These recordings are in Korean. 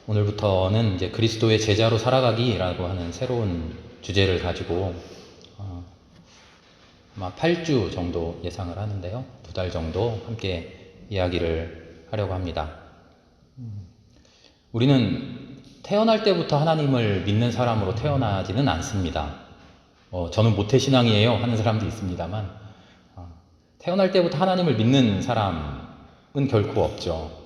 오늘부터는 이제 그리스도의 제자로 살아가기라고 하는 새로운 주제를 가지고 아마 8주 정도 예상을 하는데요. 2달 정도 함께 이야기를 하려고 합니다. 우리는 태어날 때부터 하나님을 믿는 사람으로 태어나지는 않습니다. 저는 모태신앙이에요 하는 사람도 있습니다만 태어날 때부터 하나님을 믿는 사람은 결코 없죠.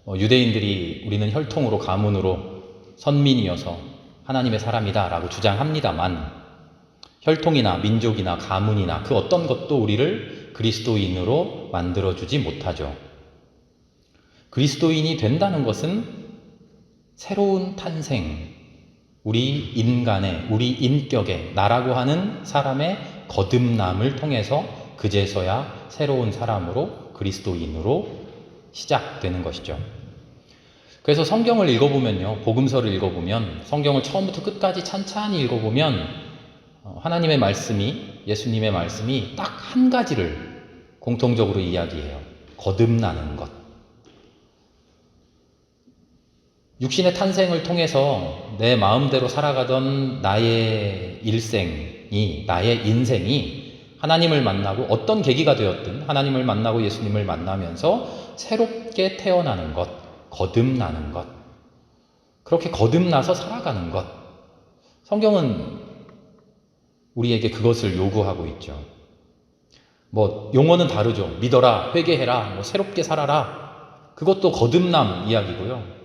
유대인들이 우리는 혈통으로 가문으로 선민이어서 하나님의 사람이다 라고 주장합니다만 혈통이나 민족이나 가문이나 그 어떤 것도 우리를 그리스도인으로 만들어주지 못하죠. 그리스도인이 된다는 것은 새로운 탄생, 우리 인간의, 우리 인격의, 나라고 하는 사람의 거듭남을 통해서 그제서야 새로운 사람으로 그리스도인으로 시작되는 것이죠. 그래서 성경을 읽어보면요, 복음서를 읽어보면, 성경을 처음부터 끝까지 찬찬히 읽어보면 하나님의 말씀이, 예수님의 말씀이 딱 한 가지를 공통적으로 이야기해요. 거듭나는 것. 육신의 탄생을 통해서 내 마음대로 살아가던 나의 일생이, 나의 인생이 하나님을 만나고 어떤 계기가 되었든 하나님을 만나고 예수님을 만나면서 새롭게 태어나는 것, 거듭나는 것, 그렇게 거듭나서 살아가는 것. 성경은 우리에게 그것을 요구하고 있죠. 용어는 다르죠. 믿어라, 회개해라, 새롭게 살아라. 그것도 거듭남 이야기고요.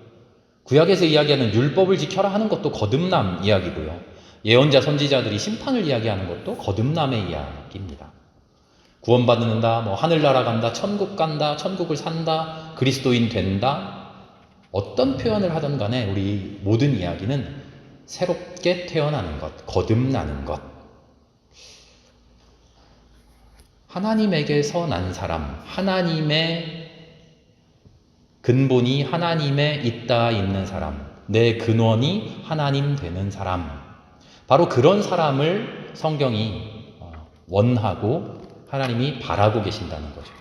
구약에서 이야기하는 율법을 지켜라 하는 것도 거듭남 이야기고요. 예언자, 선지자들이 심판을 이야기하는 것도 거듭남의 이야기입니다. 구원받는다, 하늘나라 간다, 천국 간다, 천국을 산다, 그리스도인 된다. 어떤 표현을 하든 간에 우리 모든 이야기는 새롭게 태어나는 것, 거듭나는 것. 하나님에게서 난 사람, 하나님의 근본이 하나님에 있는 사람, 내 근원이 하나님 되는 사람, 바로 그런 사람을 성경이 원하고 하나님이 바라고 계신다는 거죠.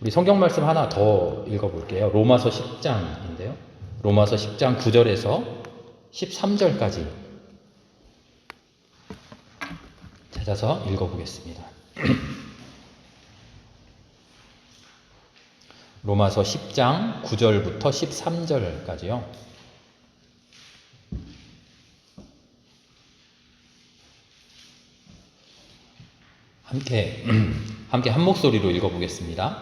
우리 성경 말씀 하나 더 읽어볼게요. 로마서 10장인데요. 로마서 10장 9절에서 13절까지 찾아서 읽어보겠습니다. 로마서 10장 9절부터 13절까지요. 함께 한 목소리로 읽어보겠습니다.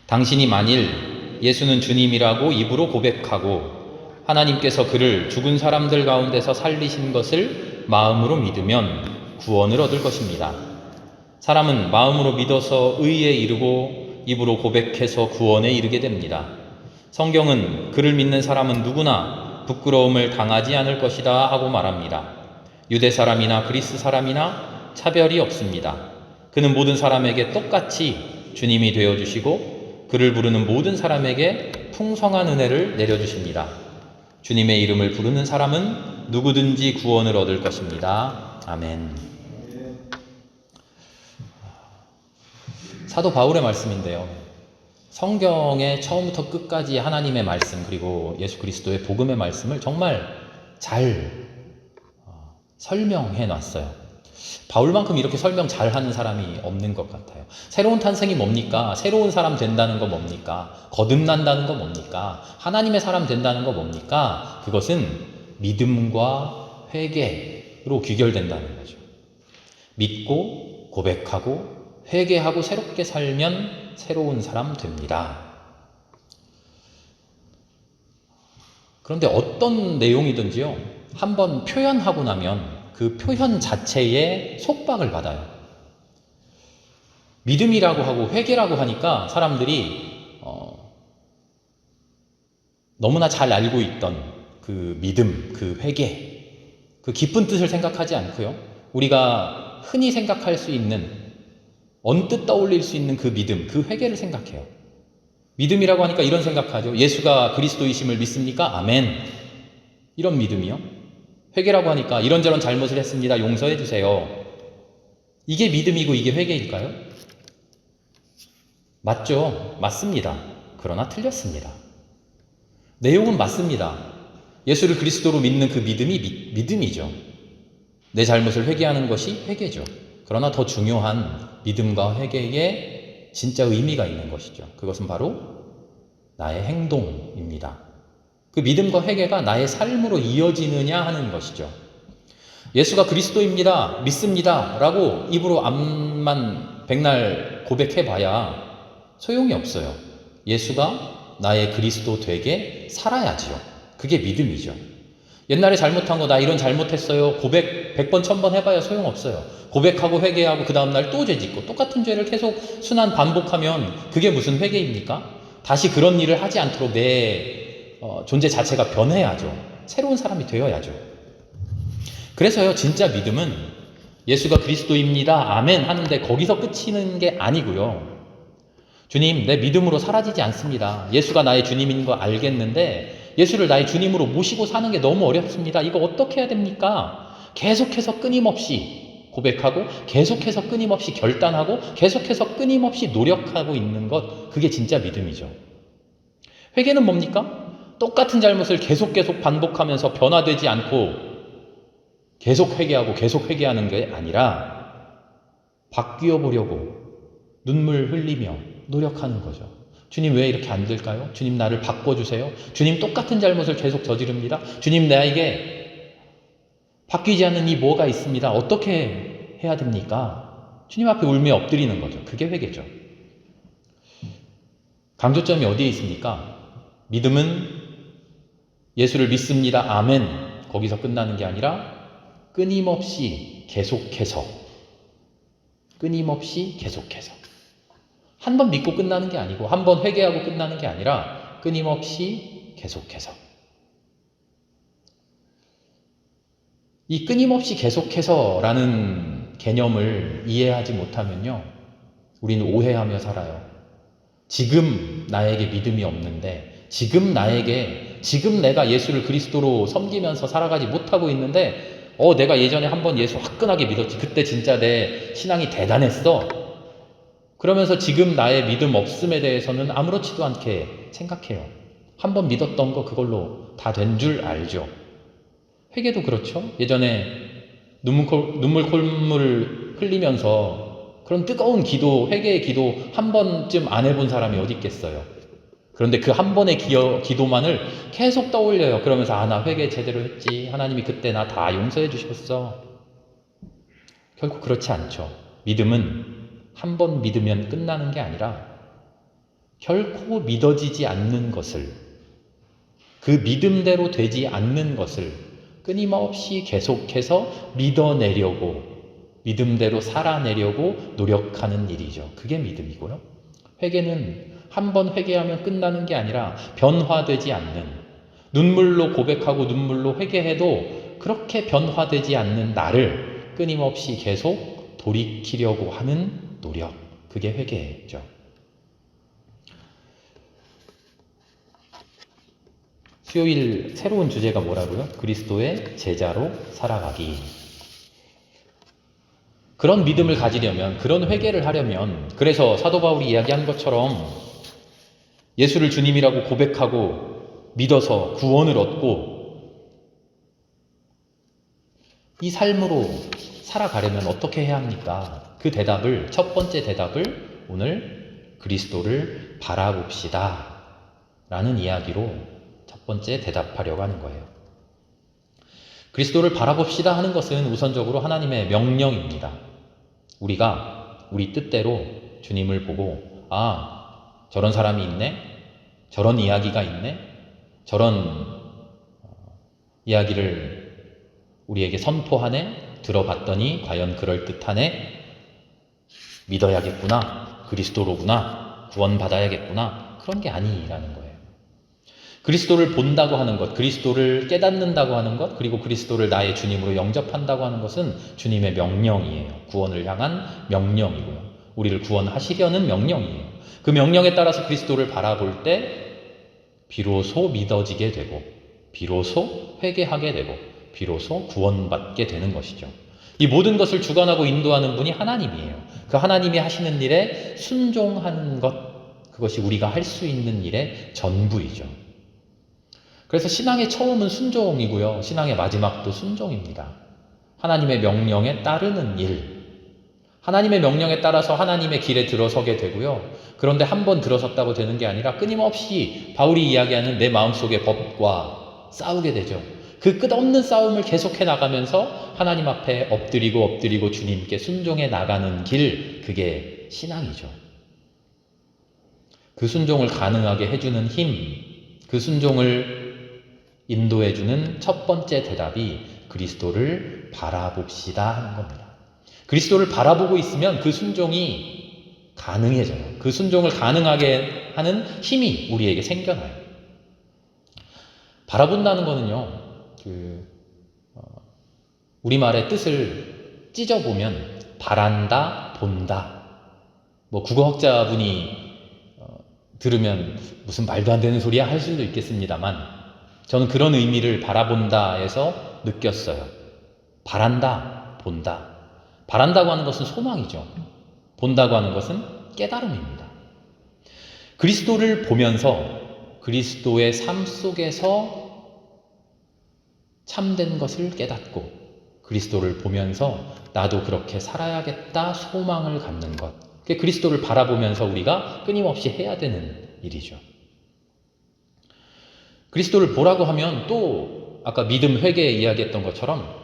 당신이 만일 예수는 주님이라고 입으로 고백하고 하나님께서 그를 죽은 사람들 가운데서 살리신 것을 마음으로 믿으면 구원을 얻을 것입니다. 사람은 마음으로 믿어서 의에 이르고 입으로 고백해서 구원에 이르게 됩니다. 성경은 그를 믿는 사람은 누구나 부끄러움을 당하지 않을 것이다 하고 말합니다. 유대 사람이나 그리스 사람이나 차별이 없습니다. 그는 모든 사람에게 똑같이 주님이 되어주시고 그를 부르는 모든 사람에게 풍성한 은혜를 내려주십니다. 주님의 이름을 부르는 사람은 누구든지 구원을 얻을 것입니다. 아멘. 사도 바울의 말씀인데요. 성경의 처음부터 끝까지 하나님의 말씀 그리고 예수 그리스도의 복음의 말씀을 정말 잘 설명해 놨어요. 바울만큼 이렇게 설명 잘하는 사람이 없는 것 같아요. 새로운 탄생이 뭡니까? 새로운 사람 된다는 거 뭡니까? 거듭난다는 거 뭡니까? 하나님의 사람 된다는 거 뭡니까? 그것은 믿음과 회개로 귀결된다는 거죠. 믿고 고백하고 회개하고 새롭게 살면 새로운 사람 됩니다. 그런데 어떤 내용이든지요, 한번 표현하고 나면 그 표현 자체에 속박을 받아요. 믿음이라고 하고 회개라고 하니까 사람들이 너무나 잘 알고 있던 그 믿음, 그 회개, 그 깊은 뜻을 생각하지 않고요, 우리가 흔히 생각할 수 있는, 언뜻 떠올릴 수 있는 그 믿음, 그 회개를 생각해요. 믿음이라고 하니까 이런 생각하죠. 예수가 그리스도이심을 믿습니까? 아멘. 이런 믿음이요. 회개라고 하니까 이런저런 잘못을 했습니다. 용서해 주세요. 이게 믿음이고 이게 회개일까요? 맞죠? 맞습니다. 그러나 틀렸습니다. 내용은 맞습니다. 예수를 그리스도로 믿는 그 믿음이 믿음이죠. 내 잘못을 회개하는 것이 회개죠. 그러나 더 중요한 믿음과 회개에 진짜 의미가 있는 것이죠. 그것은 바로 나의 행동입니다. 그 믿음과 회개가 나의 삶으로 이어지느냐 하는 것이죠. 예수가 그리스도입니다, 믿습니다 라고 입으로 암만 백날 고백해봐야 소용이 없어요. 예수가 나의 그리스도 되게 살아야지요. 그게 믿음이죠. 옛날에 잘못한 거, 나 이런 잘못했어요, 고백 100번 1000번 해봐야 소용없어요. 고백하고 회개하고 그 다음날 또 죄짓고 똑같은 죄를 계속 순환 반복하면 그게 무슨 회개입니까? 다시 그런 일을 하지 않도록 내 존재 자체가 변해야죠. 새로운 사람이 되어야죠. 그래서요, 진짜 믿음은 예수가 그리스도입니다, 아멘 하는데 거기서 끝이는 게 아니고요. 주님, 내 믿음으로 사라지지 않습니다. 예수가 나의 주님인 거 알겠는데 예수를 나의 주님으로 모시고 사는 게 너무 어렵습니다. 이거 어떻게 해야 됩니까? 계속해서 끊임없이 고백하고 계속해서 끊임없이 결단하고 계속해서 끊임없이 노력하고 있는 것, 그게 진짜 믿음이죠. 회개는 뭡니까? 똑같은 잘못을 계속 반복하면서 변화되지 않고 계속 회개하고 계속 회개하는 게 아니라 바뀌어 보려고 눈물 흘리며 노력하는 거죠. 주님, 왜 이렇게 안 될까요? 주님, 나를 바꿔주세요. 주님, 똑같은 잘못을 계속 저지릅니다. 주님, 나에게 바뀌지 않는 이 뭐가 있습니다. 어떻게 해야 됩니까? 주님 앞에 울며 엎드리는 거죠. 그게 회개죠. 강조점이 어디에 있습니까? 믿음은 예수를 믿습니다, 아멘, 거기서 끝나는 게 아니라 끊임없이 계속해서 한 번 믿고 끝나는 게 아니고 한 번 회개하고 끝나는 게 아니라 끊임없이 계속해서. 이 끊임없이 계속해서라는 개념을 이해하지 못하면요, 우리는 오해하며 살아요. 지금 나에게 믿음이 없는데, 지금 내가 예수를 그리스도로 섬기면서 살아가지 못하고 있는데, 내가 예전에 한번 예수 화끈하게 믿었지, 그때 진짜 내 신앙이 대단했어, 그러면서 지금 나의 믿음 없음에 대해서는 아무렇지도 않게 생각해요. 한번 믿었던 거 그걸로 다 된 줄 알죠. 회개도 그렇죠. 예전에 눈물 콧물 흘리면서 그런 뜨거운 기도, 회개의 기도 한 번쯤 안 해본 사람이 어디 있겠어요. 그런데 그 한 번의 기도만을 계속 떠올려요. 그러면서 나 회개 제대로 했지, 하나님이 그때 나 다 용서해 주셨어. 결국 그렇지 않죠. 믿음은 한 번 믿으면 끝나는 게 아니라 결코 믿어지지 않는 것을, 그 믿음대로 되지 않는 것을 끊임없이 계속해서 믿어내려고, 믿음대로 살아내려고 노력하는 일이죠. 그게 믿음이고요. 회개는 한 번 회개하면 끝나는 게 아니라 변화되지 않는, 눈물로 고백하고 눈물로 회개해도 그렇게 변화되지 않는 나를 끊임없이 계속 돌이키려고 하는 노력, 그게 회개죠. 수요일 새로운 주제가 뭐라고요? 그리스도의 제자로 살아가기. 그런 믿음을 가지려면, 그런 회개를 하려면, 그래서 사도 바울이 이야기한 것처럼 예수를 주님이라고 고백하고 믿어서 구원을 얻고 이 삶으로 살아가려면 어떻게 해야 합니까? 그 대답을, 첫 번째 대답을 오늘 그리스도를 바라봅시다 라는 이야기로 첫 번째 대답하려고 하는 거예요. 그리스도를 바라봅시다 하는 것은 우선적으로 하나님의 명령입니다. 우리가 우리 뜻대로 주님을 보고, 저런 사람이 있네, 저런 이야기가 있네, 저런 이야기를 우리에게 선포하네, 들어봤더니 과연 그럴듯하네, 믿어야겠구나, 그리스도로구나, 구원받아야겠구나, 그런 게 아니라는 거예요. 그리스도를 본다고 하는 것, 그리스도를 깨닫는다고 하는 것, 그리고 그리스도를 나의 주님으로 영접한다고 하는 것은 주님의 명령이에요. 구원을 향한 명령이고요. 우리를 구원하시려는 명령이에요. 그 명령에 따라서 그리스도를 바라볼 때 비로소 믿어지게 되고, 비로소 회개하게 되고, 비로소 구원받게 되는 것이죠. 이 모든 것을 주관하고 인도하는 분이 하나님이에요. 그 하나님이 하시는 일에 순종하는 것, 그것이 우리가 할 수 있는 일의 전부이죠. 그래서 신앙의 처음은 순종이고요. 신앙의 마지막도 순종입니다. 하나님의 명령에 따르는 일. 하나님의 명령에 따라서 하나님의 길에 들어서게 되고요. 그런데 한 번 들어섰다고 되는 게 아니라 끊임없이 바울이 이야기하는 내 마음속의 법과 싸우게 되죠. 그 끝없는 싸움을 계속해 나가면서 하나님 앞에 엎드리고 주님께 순종해 나가는 길, 그게 신앙이죠. 그 순종을 가능하게 해주는 힘, 그 순종을 인도해주는 첫 번째 대답이 그리스도를 바라봅시다 하는 겁니다. 그리스도를 바라보고 있으면 그 순종이 가능해져요. 그 순종을 가능하게 하는 힘이 우리에게 생겨나요. 바라본다는 거는요, 우리말의 뜻을 찢어보면 바란다, 본다. 뭐 국어학자분이 들으면 무슨 말도 안 되는 소리야 할 수도 있겠습니다만 저는 그런 의미를 바라본다에서 느꼈어요. 바란다, 본다. 바란다고 하는 것은 소망이죠. 본다고 하는 것은 깨달음입니다. 그리스도를 보면서 그리스도의 삶 속에서 참된 것을 깨닫고 그리스도를 보면서 나도 그렇게 살아야겠다 소망을 갖는 것. 그게 그리스도를 바라보면서 우리가 끊임없이 해야 되는 일이죠. 그리스도를 보라고 하면 또 아까 믿음 회개 이야기했던 것처럼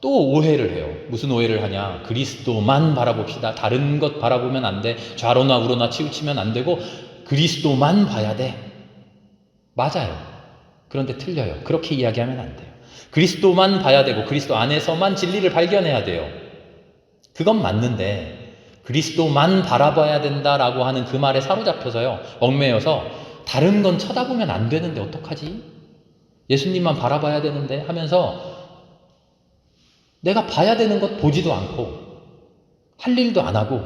또 오해를 해요. 무슨 오해를 하냐? 그리스도만 바라봅시다. 다른 것 바라보면 안 돼. 좌로나 우로나 치우치면 안 되고 그리스도만 봐야 돼. 맞아요. 그런데 틀려요. 그렇게 이야기하면 안 돼요. 그리스도만 봐야 되고 그리스도 안에서만 진리를 발견해야 돼요. 그건 맞는데 그리스도만 바라봐야 된다라고 하는 그 말에 사로잡혀서요. 얽매여서 다른 건 쳐다보면 안 되는데 어떡하지? 예수님만 바라봐야 되는데 하면서 내가 봐야 되는 것 보지도 않고 할 일도 안 하고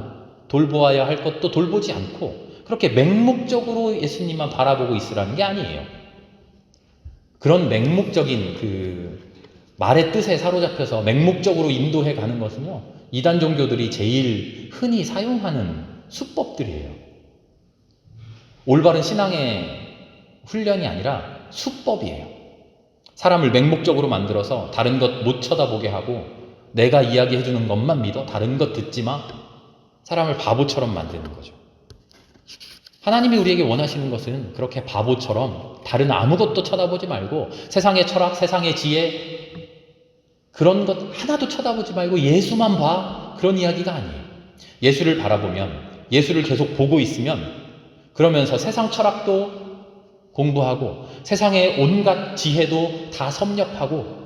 돌보아야 할 것도 돌보지 않고 그렇게 맹목적으로 예수님만 바라보고 있으라는 게 아니에요. 그런 맹목적인 그 말의 뜻에 사로잡혀서 맹목적으로 인도해 가는 것은요, 이단 종교들이 제일 흔히 사용하는 수법들이에요. 올바른 신앙의 훈련이 아니라 수법이에요. 사람을 맹목적으로 만들어서 다른 것 못 쳐다보게 하고 내가 이야기해 주는 것만 믿어. 다른 것 듣지 마. 사람을 바보처럼 만드는 거죠. 하나님이 우리에게 원하시는 것은 그렇게 바보처럼 다른 아무것도 쳐다보지 말고 세상의 철학, 세상의 지혜 그런 것 하나도 쳐다보지 말고 예수만 봐. 그런 이야기가 아니에요. 예수를 바라보면 예수를 계속 보고 있으면 그러면서 세상 철학도 공부하고 세상의 온갖 지혜도 다 섭렵하고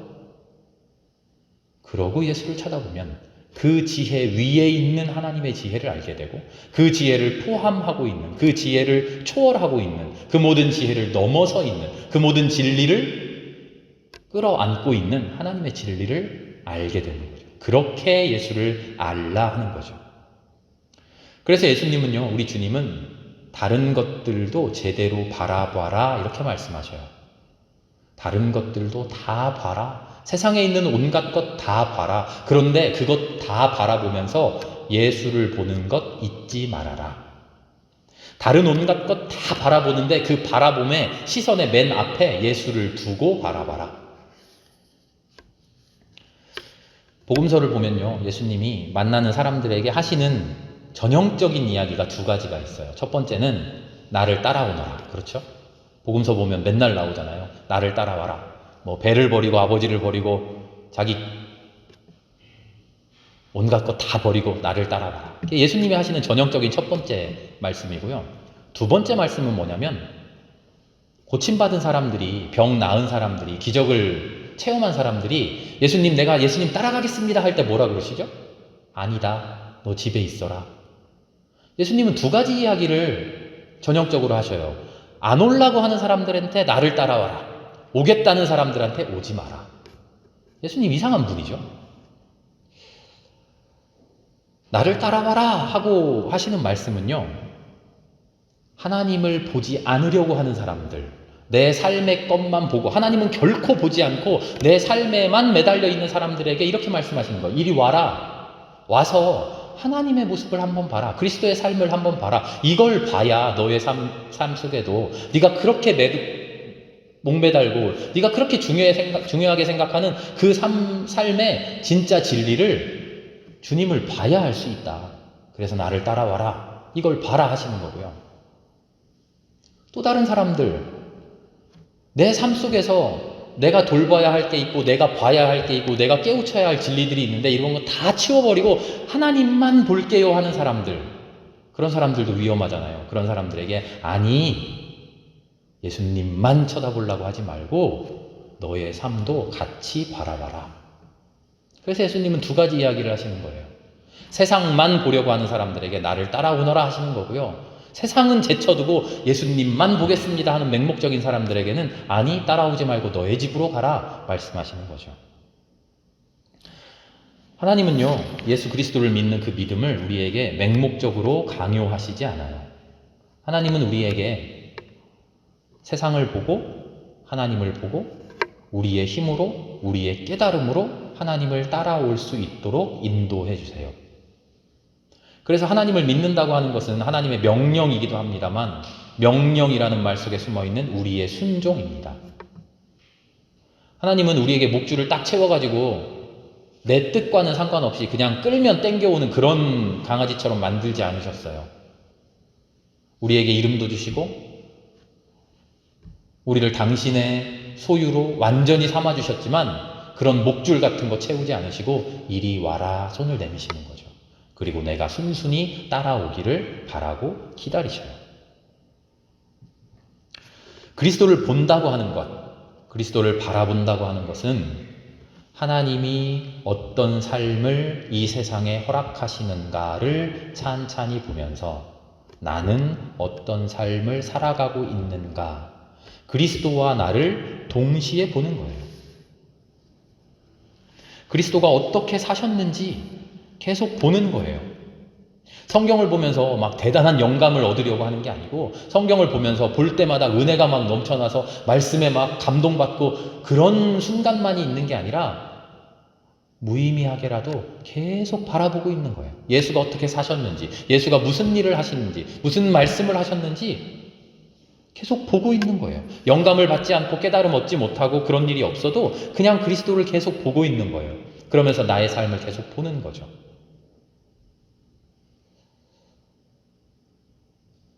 그러고 예수를 쳐다보면 그 지혜 위에 있는 하나님의 지혜를 알게 되고 그 지혜를 포함하고 있는 그 지혜를 초월하고 있는 그 모든 지혜를 넘어서 있는 그 모든 진리를 끌어안고 있는 하나님의 진리를 알게 되는 거죠. 그렇게 예수를 알라 하는 거죠. 그래서 예수님은요, 우리 주님은 다른 것들도 제대로 바라봐라 이렇게 말씀하셔요. 다른 것들도 다 봐라. 세상에 있는 온갖 것 다 봐라. 그런데 그것 다 바라보면서 예수를 보는 것 잊지 말아라. 다른 온갖 것 다 바라보는데 그 바라봄의 시선의 맨 앞에 예수를 두고 바라봐라. 복음서를 보면요, 예수님이 만나는 사람들에게 하시는 전형적인 이야기가 두 가지가 있어요. 첫 번째는 나를 따라오너라. 그렇죠? 복음서 보면 맨날 나오잖아요. 나를 따라와라. 뭐 배를 버리고 아버지를 버리고 자기 온갖 것 다 버리고 나를 따라와라. 예수님이 하시는 전형적인 첫 번째 말씀이고요. 두 번째 말씀은 뭐냐면 고침받은 사람들이, 병 나은 사람들이, 기적을 체험한 사람들이 예수님, 내가 예수님 따라가겠습니다 할 때 뭐라 그러시죠? 아니다. 너 집에 있어라. 예수님은 두 가지 이야기를 전형적으로 하셔요. 안 오려고 하는 사람들한테 나를 따라와라. 오겠다는 사람들한테 오지 마라. 예수님 이상한 분이죠. 나를 따라와라 하고 하시는 말씀은요, 하나님을 보지 않으려고 하는 사람들, 내 삶의 것만 보고 하나님은 결코 보지 않고 내 삶에만 매달려 있는 사람들에게 이렇게 말씀하시는 거예요. 이리 와라. 와서 하나님의 모습을 한번 봐라. 그리스도의 삶을 한번 봐라. 이걸 봐야 너의 삶 속에도 네가 그렇게 목매달고 네가 그렇게 중요하게 생각하는 그 삶의 진짜 진리를 주님을 봐야 할 수 있다. 그래서 나를 따라와라. 이걸 봐라 하시는 거고요. 또 다른 사람들, 내 삶 속에서 내가 돌봐야 할 게 있고 내가 봐야 할 게 있고 내가 깨우쳐야 할 진리들이 있는데 이런 거 다 치워버리고 하나님만 볼게요 하는 사람들, 그런 사람들도 위험하잖아요. 그런 사람들에게 아니, 예수님만 쳐다보려고 하지 말고 너의 삶도 같이 바라봐라. 그래서 예수님은 두 가지 이야기를 하시는 거예요. 세상만 보려고 하는 사람들에게 나를 따라오너라 하시는 거고요. 세상은 제쳐두고 예수님만 보겠습니다 하는 맹목적인 사람들에게는 아니, 따라오지 말고 너의 집으로 가라 말씀하시는 거죠. 하나님은요, 예수 그리스도를 믿는 그 믿음을 우리에게 맹목적으로 강요하시지 않아요. 하나님은 우리에게 세상을 보고 하나님을 보고 우리의 힘으로 우리의 깨달음으로 하나님을 따라올 수 있도록 인도해 주세요. 그래서 하나님을 믿는다고 하는 것은 하나님의 명령이기도 합니다만 명령이라는 말 속에 숨어있는 우리의 순종입니다. 하나님은 우리에게 목줄을 딱 채워가지고 내 뜻과는 상관없이 그냥 끌면 땡겨오는 그런 강아지처럼 만들지 않으셨어요. 우리에게 이름도 주시고 우리를 당신의 소유로 완전히 삼아주셨지만 그런 목줄 같은 거 채우지 않으시고 이리 와라 손을 내미시는 거죠. 그리고 내가 순순히 따라오기를 바라고 기다리셔요. 그리스도를 본다고 하는 것, 그리스도를 바라본다고 하는 것은 하나님이 어떤 삶을 이 세상에 허락하시는가를 찬찬히 보면서 나는 어떤 삶을 살아가고 있는가, 그리스도와 나를 동시에 보는 거예요. 그리스도가 어떻게 사셨는지 계속 보는 거예요. 성경을 보면서 막 대단한 영감을 얻으려고 하는 게 아니고 성경을 보면서 볼 때마다 은혜가 막 넘쳐나서 말씀에 막 감동받고 그런 순간만이 있는 게 아니라 무의미하게라도 계속 바라보고 있는 거예요. 예수가 어떻게 사셨는지, 예수가 무슨 일을 하시는지, 무슨 말씀을 하셨는지 계속 보고 있는 거예요. 영감을 받지 않고 깨달음 얻지 못하고 그런 일이 없어도 그냥 그리스도를 계속 보고 있는 거예요. 그러면서 나의 삶을 계속 보는 거죠.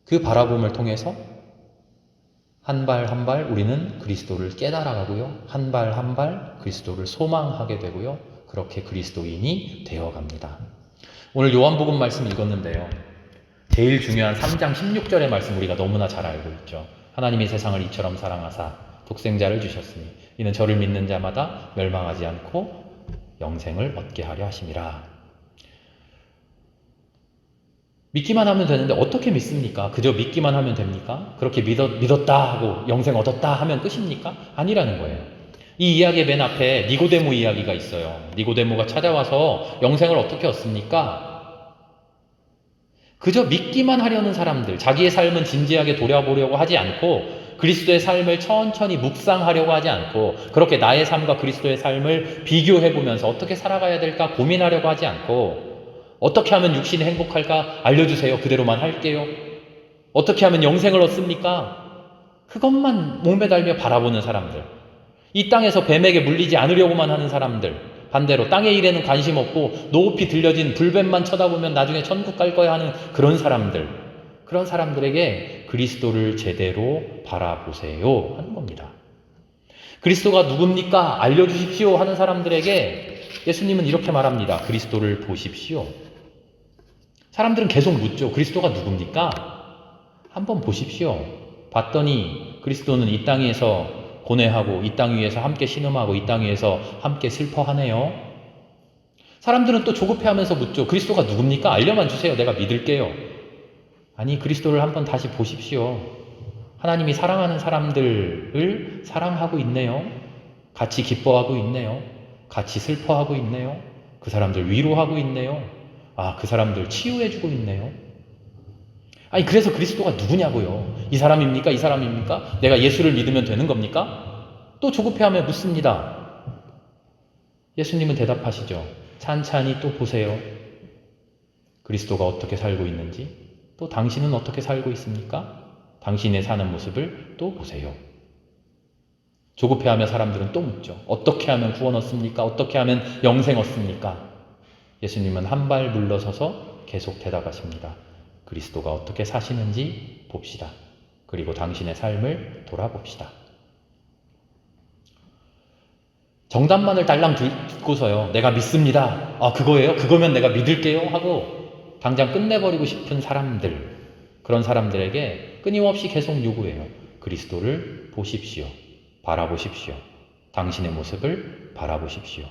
그 바라봄을 통해서 한 발 한 발 우리는 그리스도를 깨달아가고요. 한 발 한 발 그리스도를 소망하게 되고요. 그렇게 그리스도인이 되어갑니다. 오늘 요한복음 말씀 읽었는데요. 제일 중요한 3장 16절의 말씀 우리가 너무나 잘 알고 있죠. 하나님이 세상을 이처럼 사랑하사 독생자를 주셨으니 이는 저를 믿는 자마다 멸망하지 않고 영생을 얻게 하려 하심이라. 믿기만 하면 되는데 어떻게 믿습니까? 그저 믿기만 하면 됩니까? 그렇게 믿었다 하고 영생 얻었다 하면 끝입니까? 아니라는 거예요. 이 이야기의 맨 앞에 니고데모 이야기가 있어요. 니고데모가 찾아와서 영생을 어떻게 얻습니까? 그저 믿기만 하려는 사람들, 자기의 삶은 진지하게 돌아보려고 하지 않고 그리스도의 삶을 천천히 묵상하려고 하지 않고 그렇게 나의 삶과 그리스도의 삶을 비교해보면서 어떻게 살아가야 될까 고민하려고 하지 않고 어떻게 하면 육신이 행복할까 알려주세요. 그대로만 할게요. 어떻게 하면 영생을 얻습니까? 그것만 목매달며 바라보는 사람들, 이 땅에서 뱀에게 물리지 않으려고만 하는 사람들, 반대로 땅의 일에는 관심 없고 높이 들려진 불뱀만 쳐다보면 나중에 천국 갈 거야 하는 그런 사람들, 그런 사람들에게 그리스도를 제대로 바라보세요 하는 겁니다. 그리스도가 누굽니까? 알려주십시오 하는 사람들에게 예수님은 이렇게 말합니다. 그리스도를 보십시오. 사람들은 계속 묻죠. 그리스도가 누굽니까? 한번 보십시오. 봤더니 그리스도는 이 땅에서 고뇌하고 이 땅 위에서 함께 신음하고 이 땅 위에서 함께 슬퍼하네요. 사람들은 또 조급해하면서 묻죠. 그리스도가 누굽니까? 알려만 주세요. 내가 믿을게요. 아니, 그리스도를 한번 다시 보십시오. 하나님이 사랑하는 사람들을 사랑하고 있네요. 같이 기뻐하고 있네요. 같이 슬퍼하고 있네요. 그 사람들 위로하고 있네요. 아, 그 사람들 치유해주고 있네요. 아니, 그래서 그리스도가 누구냐고요. 이 사람입니까? 이 사람입니까? 내가 예수를 믿으면 되는 겁니까? 또 조급해하며 묻습니다. 예수님은 대답하시죠. 찬찬히 또 보세요. 그리스도가 어떻게 살고 있는지, 또 당신은 어떻게 살고 있습니까? 당신의 사는 모습을 또 보세요. 조급해하며 사람들은 또 묻죠. 어떻게 하면 구원 얻습니까? 어떻게 하면 영생 얻습니까? 예수님은 한 발 물러서서 계속 대답하십니다. 그리스도가 어떻게 사시는지 봅시다. 그리고 당신의 삶을 돌아봅시다. 정답만을 딸랑 듣고서요, 내가 믿습니다. 아, 그거예요? 그거면 내가 믿을게요? 하고 당장 끝내버리고 싶은 사람들, 그런 사람들에게 끊임없이 계속 요구해요. 그리스도를 보십시오. 바라보십시오. 당신의 모습을 바라보십시오.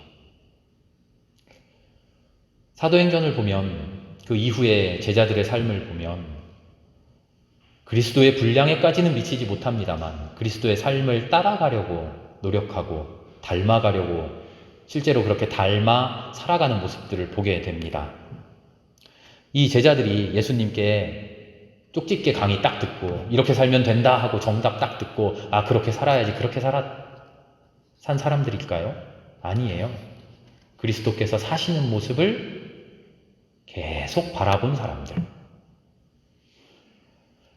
사도행전을 보면, 그 이후에 제자들의 삶을 보면 그리스도의 분량에까지는 미치지 못합니다만 그리스도의 삶을 따라가려고 노력하고 닮아가려고 실제로 그렇게 닮아 살아가는 모습들을 보게 됩니다. 이 제자들이 예수님께 쪽집게 강의 딱 듣고 이렇게 살면 된다 하고 정답 딱 듣고 아, 그렇게 살아야지, 그렇게 산 사람들일까요? 아니에요. 그리스도께서 사시는 모습을 계속 바라본 사람들,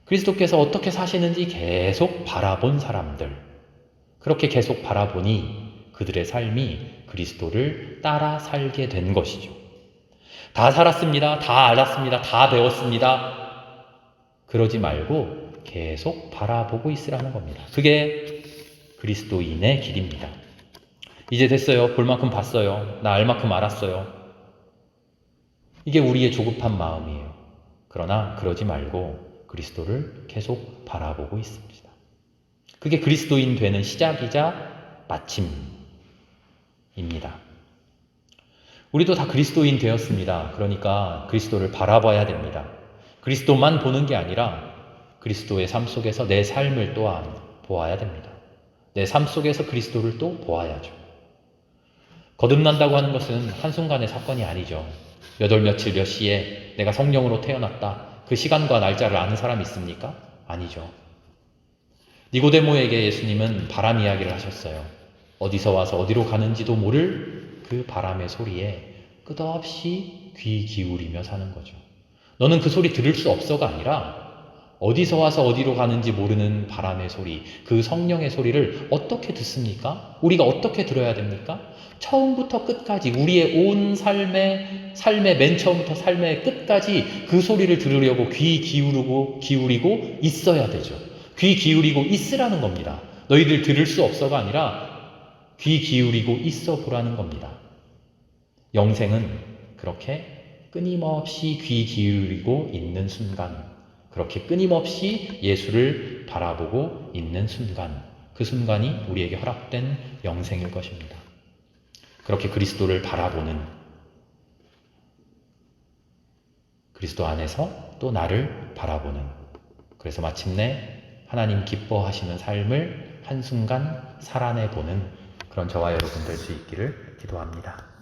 그리스도께서 어떻게 사시는지 계속 바라본 사람들, 그렇게 계속 바라보니 그들의 삶이 그리스도를 따라 살게 된 것이죠. 다 살았습니다. 다 알았습니다. 다 배웠습니다. 그러지 말고 계속 바라보고 있으라는 겁니다. 그게 그리스도인의 길입니다. 이제 됐어요. 볼 만큼 봤어요. 나 알 만큼 알았어요. 이게 우리의 조급한 마음이에요. 그러나 그러지 말고 그리스도를 계속 바라보고 있습니다. 그게 그리스도인 되는 시작이자 마침입니다. 우리도 다 그리스도인 되었습니다. 그러니까 그리스도를 바라봐야 됩니다. 그리스도만 보는 게 아니라 그리스도의 삶 속에서 내 삶을 또한 보아야 됩니다. 내 삶 속에서 그리스도를 또 보아야죠. 거듭난다고 하는 것은 한순간의 사건이 아니죠. 몇 월 며칠 몇 시에 내가 성령으로 태어났다. 그 시간과 날짜를 아는 사람이 있습니까? 아니죠. 니고데모에게 예수님은 바람 이야기를 하셨어요. 어디서 와서 어디로 가는지도 모를 그 바람의 소리에 끝없이 귀 기울이며 사는 거죠. 너는 그 소리 들을 수 없어가 아니라 어디서 와서 어디로 가는지 모르는 바람의 소리, 그 성령의 소리를 어떻게 듣습니까? 우리가 어떻게 들어야 됩니까? 처음부터 끝까지 우리의 온 삶의 맨 처음부터 삶의 끝까지 그 소리를 들으려고 귀 기울이고 있어야 되죠. 귀 기울이고 있으라는 겁니다. 너희들 들을 수 없어가 아니라 귀 기울이고 있어 보라는 겁니다. 영생은 그렇게 끊임없이 귀 기울이고 있는 순간, 그렇게 끊임없이 예수를 바라보고 있는 순간, 그 순간이 우리에게 허락된 영생일 것입니다. 그렇게 그리스도를 바라보는, 그리스도 안에서 또 나를 바라보는, 그래서 마침내 하나님 기뻐하시는 삶을 한순간 살아내보는 그런 저와 여러분 될 수 있기를 기도합니다.